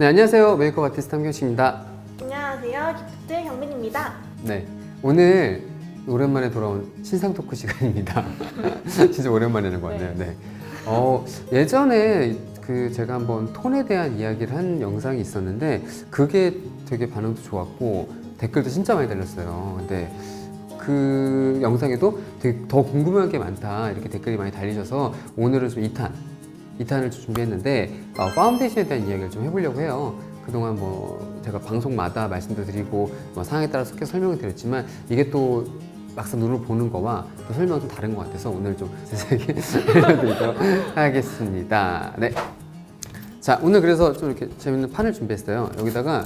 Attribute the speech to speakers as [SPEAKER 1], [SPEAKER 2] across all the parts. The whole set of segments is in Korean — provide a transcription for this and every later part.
[SPEAKER 1] 네, 안녕하세요. 메이크업 아티스트 함경식입니다.
[SPEAKER 2] 안녕하세요. 기프트 경민입니다.
[SPEAKER 1] 네, 오늘 오랜만에 돌아온 신상 토크 시간입니다. 진짜 오랜만에 하는 것 같네요. 네. 예전에 제가 한번 톤에 대한 이야기를 한 영상이 있었는데 그게 되게 반응도 좋았고 댓글도 진짜 많이 달렸어요. 근데 그 영상에도 되게 더 궁금한 게 많다 이렇게 댓글이 많이 달리셔서 오늘은 좀 2탄을 준비했는데 파운데이션에 대한 이야기를 좀 해보려고 해요. 그동안 제가 방송마다 말씀도 드리고 상황에 따라서 계속 설명을 드렸지만 이게 또 막상 눈으로 보는 거와 또 설명은 좀 다른 것 같아서 오늘 좀 자세하게 알려드리도록 하겠습니다. 네. 자, 오늘 그래서 좀 이렇게 재밌는 판을 준비했어요. 여기다가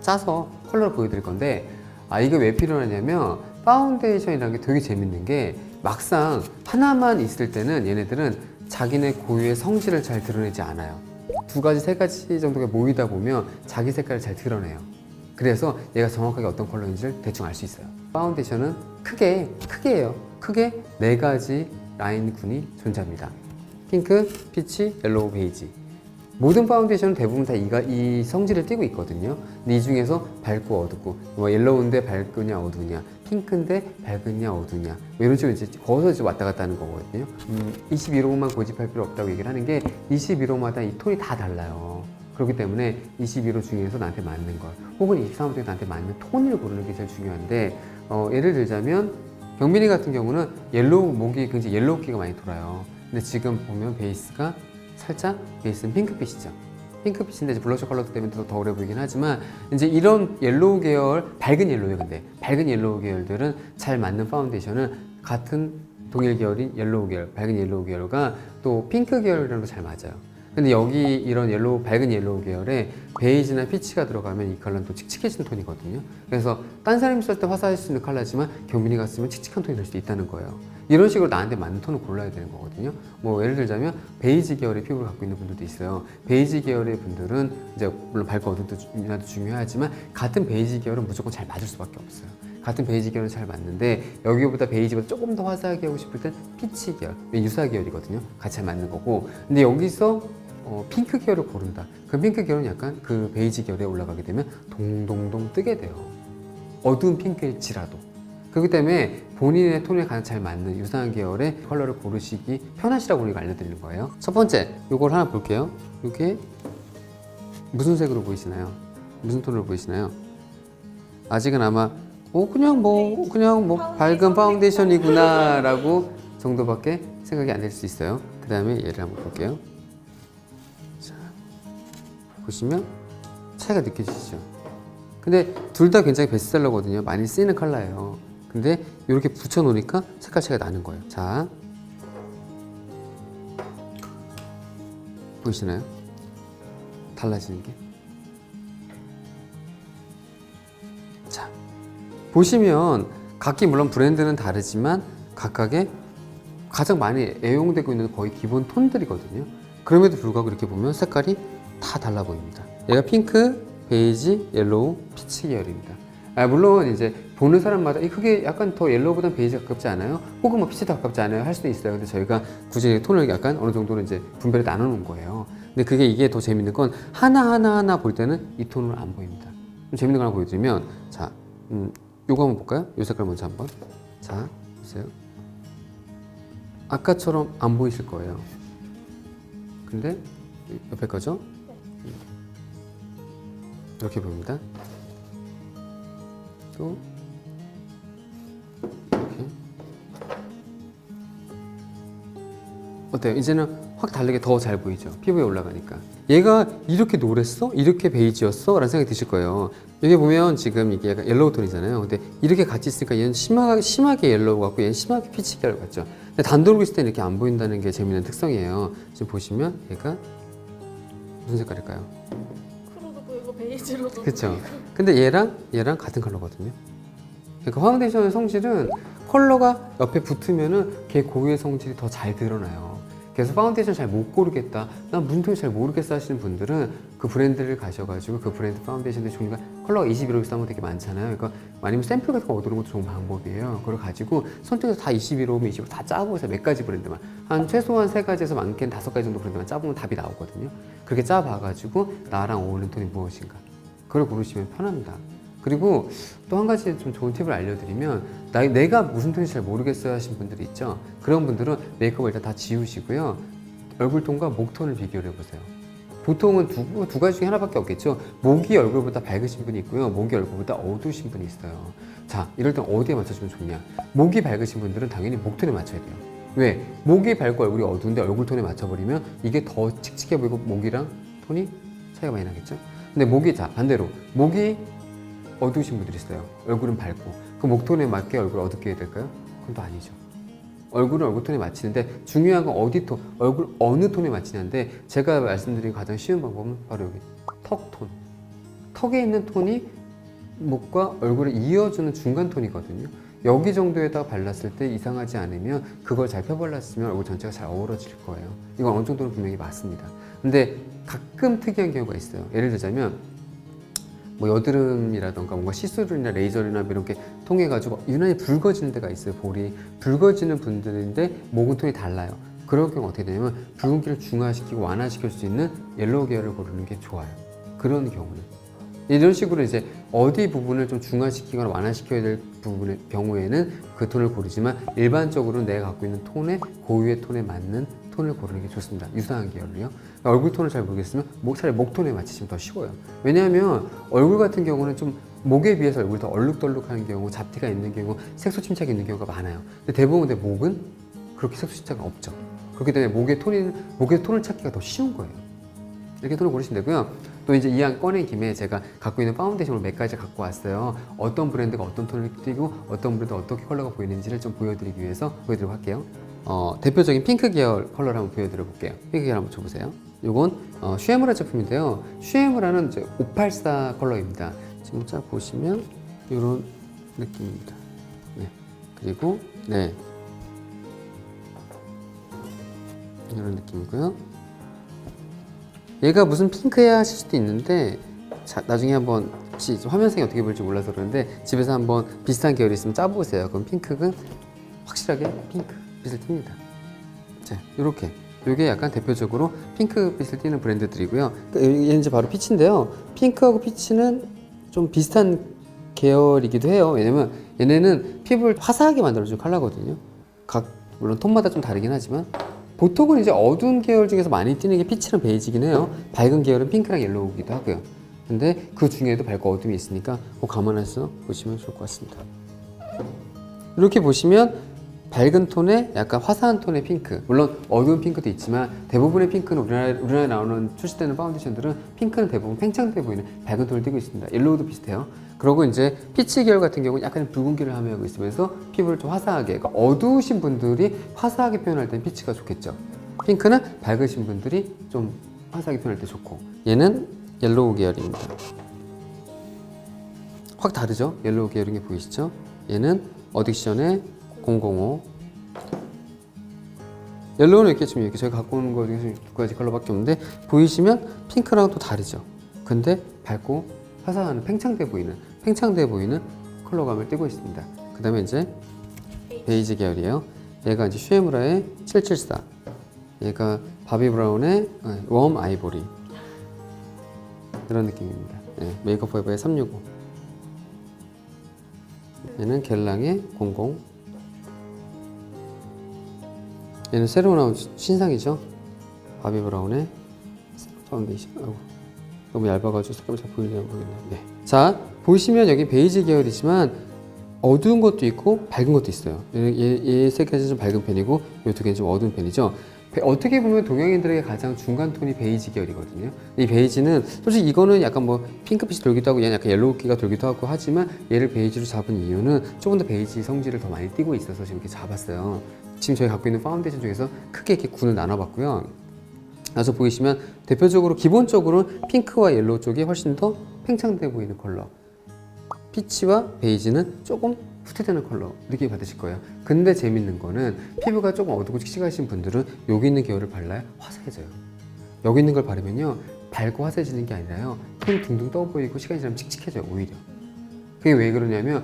[SPEAKER 1] 짜서 컬러를 보여드릴 건데 이게 왜 필요하냐면 파운데이션이라는 게 되게 재밌는 게 막상 하나만 있을 때는 얘네들은 자기네 고유의 성질을 잘 드러내지 않아요. 2가지, 3가지 정도가 모이다 보면 자기 색깔을 잘 드러내요. 그래서 얘가 정확하게 어떤 컬러인지를 대충 알 수 있어요. 파운데이션은 크게예요. 크게 4가지 라인군이 존재합니다. 핑크, 피치, 옐로우, 베이지. 모든 파운데이션은 대부분 다 이 성질을 띠고 있거든요. 근데 이 중에서 밝고 어둡고, 옐로우인데 밝으냐 어두냐, 핑크인데 밝으냐 어두냐, 이런 식으로 이제 거기서 이제 왔다 갔다 하는 거거든요. 21호만 고집할 필요 없다고 얘기를 하는 게 21호마다 이 톤이 다 달라요. 그렇기 때문에 21호 중에서 나한테 맞는 걸, 혹은 23호 중에 나한테 맞는 톤을 고르는 게 제일 중요한데, 예를 들자면 경민이 같은 경우는 옐로우, 목이 굉장히 옐로우기가 많이 돌아요. 근데 지금 보면 베이스가 살짝 베이스는 핑크빛이죠. 핑크빛인데 이제 블러셔 컬러 때문에 더 어려 보이긴 하지만 이제 이런 옐로우 계열, 밝은 옐로우예요. 근데 밝은 옐로우 계열들은 잘 맞는 파운데이션은 같은 동일 계열인 옐로우 계열, 밝은 옐로우 계열과 또 핑크 계열이랑 잘 맞아요. 근데 여기 이런 옐로우, 밝은 옐로우 계열에 베이지나 피치가 들어가면 이 컬러는 또 칙칙해지는 톤이거든요. 그래서 딴 사람이 쓸 때 화사할 수 있는 컬러지만 경민이가 쓰면 칙칙한 톤이 될 수도 있다는 거예요. 이런 식으로 나한테 맞는 톤을 골라야 되는 거거든요. 예를 들자면 베이지 계열의 피부를 갖고 있는 분들도 있어요. 베이지 계열의 분들은 이제 물론 밝고 어두도 중요하지만 같은 베이지 계열은 무조건 잘 맞을 수밖에 없어요. 같은 베이지 계열은 잘 맞는데 여기보다 베이지보다 조금 더 화사하게 하고 싶을 땐 피치 계열, 유사 계열이거든요. 같이 잘 맞는 거고. 근데 여기서 핑크 계열을 고른다. 그럼 핑크 계열은 약간 그 베이지 계열에 올라가게 되면 동동동 뜨게 돼요. 어두운 핑크일지라도. 그렇기 때문에 본인의 톤에 가장 잘 맞는 유사한 계열의 컬러를 고르시기 편하시라고 우리가 알려드리는 거예요. 첫 번째, 이걸 하나 볼게요. 이게 무슨 색으로 보이시나요? 무슨 톤으로 보이시나요? 아직은 아마 그냥 밝은 파운데이션이구나 라고 정도밖에 생각이 안 될 수 있어요. 그 다음에 얘를 한번 볼게요. 자, 보시면 차이가 느껴지시죠? 근데 둘 다 굉장히 베스트셀러거든요. 많이 쓰이는 컬러예요. 근데 이렇게 붙여놓으니까 색깔 차이가 나는 거예요. 자, 보이시나요? 달라지는 게. 자, 보시면 각기 물론 브랜드는 다르지만 각각의 가장 많이 애용되고 있는 거의 기본 톤들이거든요. 그럼에도 불구하고 이렇게 보면 색깔이 다 달라 보입니다. 얘가 핑크, 베이지, 옐로우, 피치 계열입니다. 물론 이제 보는 사람마다 그게 약간 더 옐로우보단 베이지가 가깝지 않아요? 혹은 피치도 가깝지 않아요? 할 수도 있어요. 근데 저희가 굳이 톤을 약간 어느 정도는 이제 분별을 나눠 놓은 거예요. 근데 이게 더 재밌는 건 하나 볼 때는 이 톤으로 안 보입니다. 좀 재밌는 거 하나 보여드리면, 자, 요거 한번 볼까요? 요 색깔 먼저 한번. 자, 보세요. 아까처럼 안 보이실 거예요. 근데 옆에 거죠? 이렇게 보입니다. 또 이렇게. 어때요? 이제는 확 다르게 더 잘 보이죠? 피부에 올라가니까. 얘가 이렇게 노랬어? 이렇게 베이지였어? 라는 생각이 드실 거예요. 여기 보면 지금 이게 약간 옐로우 톤이잖아요. 근데 이렇게 같이 있으니까 얘는 심하게 옐로우 같고 얘는 심하게 피치 계열 같죠? 근데 단독으로 있을 때는 이렇게 안 보인다는 게 재밌는 특성이에요. 지금 보시면 얘가 무슨 색깔일까요?
[SPEAKER 2] 크로도 보이고 베이지로도
[SPEAKER 1] 그쵸?
[SPEAKER 2] 보이고.
[SPEAKER 1] 근데 얘랑 같은 컬러거든요. 그러니까 파운데이션의 성질은 컬러가 옆에 붙으면은 걔 고유의 성질이 더 잘 드러나요. 그래서 파운데이션 잘 못 고르겠다, 난 무슨 톤인지 잘 모르겠어 하시는 분들은 그 브랜드를 가셔가지고 그 브랜드 파운데이션의 종류가 컬러가 21호 있으면 되게 많잖아요. 그러니까 아니면 샘플 같은 거 얻어오는 것도 좋은 방법이에요. 그걸 가지고 선택해서 다 21호면 21호 다 짜보세요. 몇 가지 브랜드만. 한 최소한 3가지에서 많게는 5가지 정도 브랜드만 짜보면 답이 나오거든요. 그렇게 짜봐가지고 나랑 어울리는 톤이 무엇인가. 그걸 고르시면 편합니다. 그리고 또 한 가지 좀 좋은 팁을 알려드리면 내가 무슨 톤인지 잘 모르겠어요 하신 분들이 있죠. 그런 분들은 메이크업을 일단 다 지우시고요. 얼굴 톤과 목 톤을 비교를 해보세요. 보통은 두 가지 중에 하나밖에 없겠죠. 목이 얼굴보다 밝으신 분이 있고요. 목이 얼굴보다 어두우신 분이 있어요. 자, 이럴 땐 어디에 맞춰주면 좋냐. 목이 밝으신 분들은 당연히 목톤에 맞춰야 돼요. 왜? 목이 밝고 얼굴이 어두운데 얼굴 톤에 맞춰버리면 이게 더 칙칙해 보이고 목이랑 톤이 차이가 많이 나겠죠. 근데 목이, 자, 반대로 목이 어두우신 분들이 있어요. 얼굴은 밝고 그 목톤에 맞게 얼굴을 어둡게 해야 될까요? 그건 또 아니죠. 얼굴은 얼굴 톤에 맞추는데 중요한 건 어디 톤, 얼굴 어느 톤에 맞추냐인데 제가 말씀드린 가장 쉬운 방법은 바로 여기 턱 톤. 턱에 있는 톤이 목과 얼굴을 이어주는 중간 톤이거든요. 여기 정도에다 발랐을 때 이상하지 않으면 그걸 잘 펴발랐으면 얼굴 전체가 잘 어우러질 거예요. 이건 어느 정도는 분명히 맞습니다. 근데 가끔 특이한 경우가 있어요. 예를 들자면 뭐 여드름이라던가 뭔가 시술이나 레이저나 이런 게 통해 가지고 유난히 붉어지는 데가 있어요. 볼이 붉어지는 분들인데 목은 톤이 달라요. 그럴 경우 어떻게 되냐면 붉은기를 중화시키고 완화시킬 수 있는 옐로우 계열을 고르는 게 좋아요. 그런 경우는 이런 식으로 이제 어디 부분을 좀 중화시키거나 완화시켜야 될 부분의 경우에는 그 톤을 고르지만 일반적으로는 내가 갖고 있는 톤에 고유의 톤에 맞는 톤을 고르는 게 좋습니다. 유사한 계열로요. 얼굴 톤을 잘 모르겠으면 차라리 목 톤에 맞추시면 더 쉬워요. 왜냐하면 얼굴 같은 경우는 좀 목에 비해서 얼굴이 더 얼룩덜룩한 경우, 잡티가 있는 경우, 색소 침착이 있는 경우가 많아요. 근데 대부분 내 목은 그렇게 색소 침착은 없죠. 그렇기 때문에 목의 톤을 찾기가 더 쉬운 거예요. 이렇게 톤을 고르시면 되고요. 또 이제 이왕 꺼낸 김에 제가 갖고 있는 파운데이션을 몇 가지 갖고 왔어요. 어떤 브랜드가 어떤 톤을 띄고 어떤 브랜드가 어떻게 컬러가 보이는지를 좀 보여드리기 위해서 보여드리도록 할게요. 대표적인 핑크 계열 컬러를 한번 보여드려 볼게요. 핑크 계열 한번 줘보세요. 이건 슈에무라 제품인데요. 슈에무라는 이제 584 컬러입니다. 지금 쫙 보시면 이런 느낌입니다. 네. 그리고 네. 이런 느낌이고요. 얘가 무슨 핑크야 하실 수도 있는데 자, 나중에 한번 혹시 화면상이 어떻게 보일지 몰라서 그러는데 집에서 한번 비슷한 계열이 있으면 짜보세요. 그럼 핑크는 확실하게 핑크 빛을 띱니다. 자, 이렇게 이게 약간 대표적으로 핑크 빛을 띠는 브랜드들이고요. 얘는 이제 바로 피치인데요. 핑크하고 피치는 좀 비슷한 계열이기도 해요. 왜냐면 얘네는 피부를 화사하게 만들어주는 컬러거든요. 물론 톤마다 좀 다르긴 하지만 보통은 이제 어두운 계열 중에서 많이 띄는 게 피치랑 베이지긴 해요. 밝은 계열은 핑크랑 옐로우기도 하고요. 근데 그 중에도 밝고 어둠이 있으니까 꼭 감안해서 보시면 좋을 것 같습니다. 이렇게 보시면 밝은 톤에 약간 화사한 톤의 핑크, 물론 어두운 핑크도 있지만 대부분의 핑크는 우리나라에 나오는 출시되는 파운데이션들은 핑크는 대부분 팽창돼 보이는 밝은 톤을 띠고 있습니다. 옐로우도 비슷해요. 그리고 이제 피치 계열 같은 경우는 약간 붉은기를 함유하고 있으면서 피부를 좀 화사하게, 그러니까 어두우신 분들이 화사하게 표현할 땐 피치가 좋겠죠. 핑크는 밝으신 분들이 좀 화사하게 표현할 때 좋고, 얘는 옐로우 계열입니다. 확 다르죠? 옐로우 계열인 게 보이시죠? 얘는 어딕션의 005. 옐로우는 이렇게 지금 이렇게 제가 갖고 오는 거 중에서 두 가지 컬러밖에 없는데 보이시면 핑크랑 또 다르죠. 근데 밝고 화사한 팽창돼 보이는 컬러감을 띠고 있습니다. 그 다음에 이제 베이지 계열이에요. 얘가 이제 슈에무라의 774. 얘가 바비 브라운의 웜 아이보리. 이런 느낌입니다. 네, 메이크업 포에버의 365. 얘는 겔랑의 00. 얘는 새로 나온 신상이죠. 바비 브라운의 파운데이션. 너무 얇아가지고 색감이 잘 보이려나 모르겠네요. 네. 자, 보시면 여기 베이지 계열이지만 어두운 것도 있고 밝은 것도 있어요. 얘 세 가지 좀 밝은 편이고 이 두 개는 좀 어두운 편이죠. 어떻게 보면 동양인들에게 가장 중간 톤이 베이지 계열이거든요. 이 베이지는 솔직히 이거는 약간 뭐 핑크빛이 돌기도 하고 얘는 약간 옐로우기가 돌기도 하고 하지만 얘를 베이지로 잡은 이유는 조금 더 베이지 성질을 더 많이 띠고 있어서 지금 이렇게 잡았어요. 지금 저희 갖고 있는 파운데이션 중에서 크게 이렇게 군을 나눠봤고요. 그래서 보이시면 대표적으로 기본적으로 핑크와 옐로우 쪽이 훨씬 더 팽창돼 보이는 컬러. 피치와 베이지는 조금 후퇴되는 컬러 느낌 받으실 거예요. 근데 재밌는 거는 피부가 조금 어두고 칙칙하신 분들은 여기 있는 계열을 발라야 화사해져요. 여기 있는 걸 바르면요 밝고 화사해지는 게 아니라요 톤이 둥둥 떠 보이고 시간이 지나면 칙칙해져요 오히려. 그게 왜 그러냐면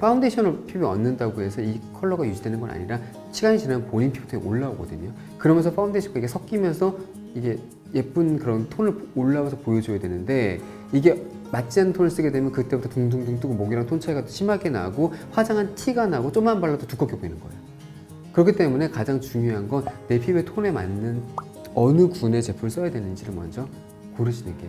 [SPEAKER 1] 파운데이션을 피부에 얹는다고 해서 이 컬러가 유지되는 건 아니라 시간이 지나면 본인 피부톤이 올라오거든요. 그러면서 파운데이션과 이게 섞이면서 이게 예쁜 그런 톤을 올라와서 보여줘야 되는데 이게 맞지 않는 톤을 쓰게 되면 그때부터 둥둥둥 뜨고 목이랑 톤 차이가 심하게 나고 화장한 티가 나고 좀만 발라도 두껍게 보이는 거예요. 그렇기 때문에 가장 중요한 건 내 피부의 톤에 맞는 어느 군의 제품을 써야 되는지를 먼저 고르시는 게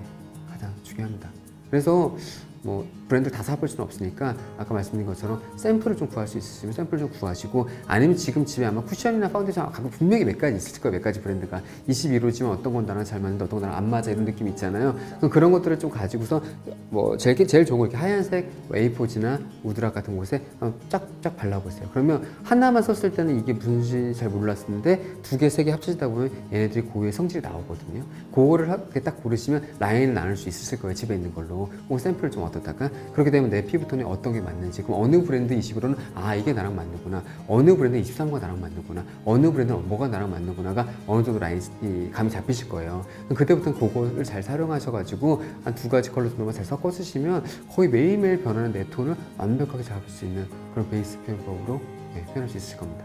[SPEAKER 1] 가장 중요합니다. 그래서 뭐 브랜드를 다 사볼 수는 없으니까 아까 말씀드린 것처럼 샘플을 좀 구할 수 있으시면 샘플을 좀 구하시고 아니면 지금 집에 아마 쿠션이나 파운데이션 갖고 분명히 몇 가지 있을 거예요. 몇 가지 브랜드가 21호지만 어떤 건 나랑 잘 맞는데 어떤 건 나랑 안 맞아 이런 느낌이 있잖아요. 그럼 그런 것들을 좀 가지고서 뭐 제일 좋은 거 이렇게 하얀색 A4지나 우드락 같은 곳에 쫙쫙 발라보세요. 그러면 하나만 썼을 때는 이게 무슨지 잘 몰랐었는데 두 개, 세 개 합쳐지다 보면 얘네들이 고유의 성질이 나오거든요. 그거를 딱 고르시면 라인을 나눌 수 있으실 거예요. 집에 있는 걸로. 그 샘플을 좀 얻었다가 그렇게 되면 내 피부톤이 어떤 게 맞는지 그럼 어느 브랜드 20으로는 아 이게 나랑 맞는구나 어느 브랜드 23가 나랑 맞는구나 어느 브랜드는 뭐가 나랑 맞는구나가 어느 정도 라인이 감이 잡히실 거예요. 그럼 그때부터는 그거를 잘 활용하셔가지고 한 두 가지 컬러 정도만 잘 섞어 쓰시면 거의 매일매일 변하는 내 톤을 완벽하게 잡을 수 있는 그런 베이스 표현법으로 표현할 수 있을 겁니다.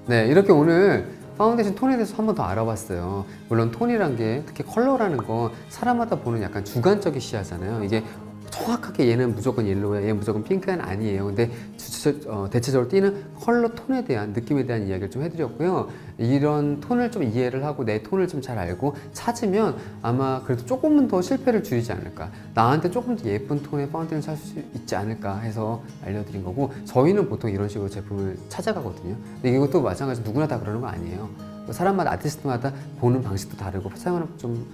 [SPEAKER 1] 네, 이렇게 오늘 파운데이션 톤에 대해서 한 번 더 알아봤어요. 물론 톤이란 게 특히 컬러라는 건 사람마다 보는 약간 주관적인 시야잖아요. 이게 정확하게 얘는 무조건 옐로우야, 얘는 무조건 핑크는 아니에요. 근데 대체적으로 띄는 컬러 톤에 대한 느낌에 대한 이야기를 좀 해드렸고요. 이런 톤을 좀 이해를 하고 내 톤을 좀 잘 알고 찾으면 아마 그래도 조금은 더 실패를 줄이지 않을까. 나한테 조금 더 예쁜 톤의 파운데이션을 살 수 있지 않을까 해서 알려드린 거고 저희는 보통 이런 식으로 제품을 찾아가거든요. 근데 이것도 마찬가지로 누구나 다 그러는 거 아니에요. 사람마다 아티스트마다 보는 방식도 다르고 사용하는 좀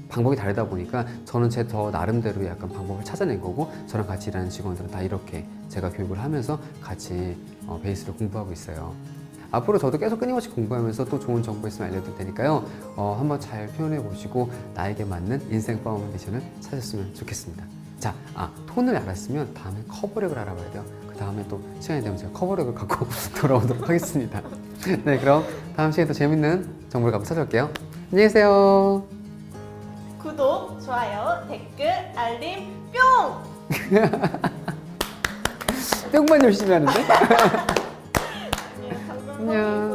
[SPEAKER 1] 방법이 다르다 보니까 저는 제 더 나름대로 약간 방법을 찾아낸 거고 저랑 같이 일하는 직원들은 다 이렇게 제가 교육을 하면서 같이 베이스를 공부하고 있어요. 앞으로 저도 계속 끊임없이 공부하면서 또 좋은 정보 있으면 알려드릴 테니까요. 한번 잘 표현해 보시고 나에게 맞는 인생 파운데이션을 찾았으면 좋겠습니다. 자, 톤을 알았으면 다음에 커버력을 알아봐야 돼요. 그 다음에 또 시간이 되면 제가 커버력을 갖고 돌아오도록 하겠습니다. 네, 그럼 다음 시간에 또 재밌는 정보를 갖고 찾아올게요. 안녕히 계세요.
[SPEAKER 2] 구독, 좋아요, 댓글, 알림, 뿅!
[SPEAKER 1] 뿅만 열심히 하는데?
[SPEAKER 2] 네, 감사합니다.
[SPEAKER 1] 안녕.